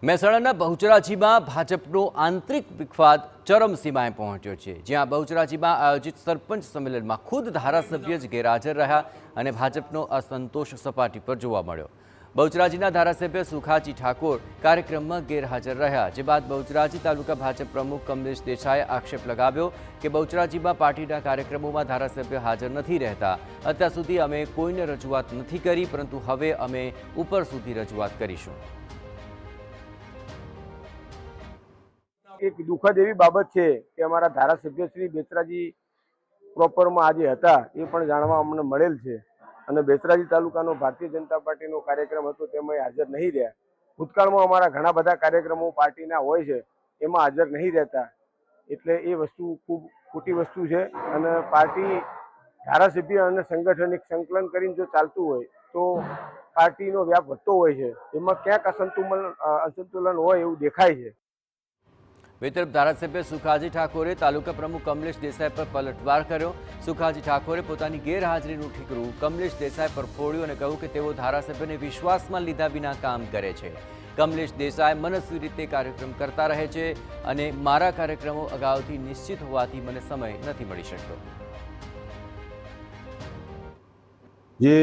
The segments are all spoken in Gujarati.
મહેસાણાના બહુચરાજીમાં ભાજપનો આંતરિક વિખવાદ ચરમસીમાએ પહોંચ્યો છે, જ્યાં બહુચરાજીમાં આયોજિત સરપંચ સંમેલનમાં ખુદ ધારાસભ્ય જ ગેરહાજર રહ્યા અને ભાજપનો અસંતોષ સપાટી પર જોવા મળ્યો। બહુચરાજીના ધારાસભ્ય સુખાજી ઠાકોર કાર્યક્રમમાં ગેરહાજર રહ્યા, જે બાદ બહુચરાજી તાલુકા ભાજપ પ્રમુખ કમલેશ દેસાઈએ આક્ષેપ લગાવ્યો કે બહુચરાજીમાં પાર્ટીના કાર્યક્રમોમાં ધારાસભ્ય હાજર નથી રહેતા। અત્યાર સુધી અમે કોઈને રજૂઆત નથી કરી, પરંતુ હવે અમે ઉપર સુધી રજૂઆત કરીશું। एक दुखद एवी बाबत है कि अमरा धारासभ्य श्री बेचराजी प्रोपर में आज था ये पण जाणवा अमने मळेल छे अने बेचराजी तालुकानो भारतीय जनता पार्टीनो कार्यक्रम हतो तेमां हाजर नहीं रह्या। भूतकाळमां अमारा घणा बधा कार्यक्रमों पार्टीना होय छे एमां हाजर नहीं रहता, एटले ए वस्तु खूब खोटी वस्तु छे अने पार्टी धारासभ्य अने संगठन एक संकलन करीने जो चालतुं होय तो पार्टीनो व्याप वधतो होय छे, एमां क्यांक असंतुलन होय एवुं देखाय छे। બે તરફ ધારાસભ્ય સુખાજી ઠાકોરે તાલુકા પ્રમુખ કમલેશ દેસાઈ પર પલટવાર કર્યો। સુખાજી ઠાકોરે પોતાની ગેરહાજરીનું ઠીકરું કમલેશ દેસાઈ પર ફોડ્યું અને કહ્યું કે તેઓ ધારાસભ્યને વિશ્વાસમાં લીધા વિના કામ કરે છે। કમલેશ દેસાઈ મનસ્વી રીતે કાર્યક્રમ કરતા રહે છે અને મારા કાર્યક્રમો અગાઉથી નિશ્ચિત હોવાથી મને સમય નથી મળી શકતો। જે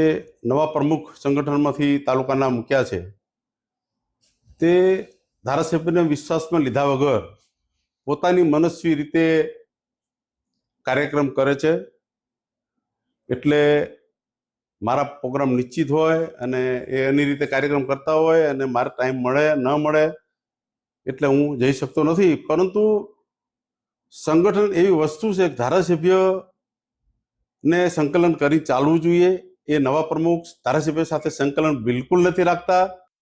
નવા પ્રમુખ સંગઠનમાંથી તાલુકાના મૂક્યા છે તે ધારાસભ્યને વિશ્વાસમાં લીધા વગર પોતાની મનસ્વી રીતે કાર્યક્રમ કરે છે। એટલે મારા પ્રોગ્રામ નિશ્ચિત હોય અને એની રીતે કાર્યક્રમ કરતા હોય અને મારે ટાઈમ મળે ન મળે એટલે હું જઈ શકતો નથી। પરંતુ સંગઠન એવી વસ્તુ છે કે ધારાસભ્યને સંકલન કરી ચાલવું જોઈએ। એ નવા પ્રમુખ ધારાસભ્ય સાથે સંકલન બિલકુલ નથી રાખતા।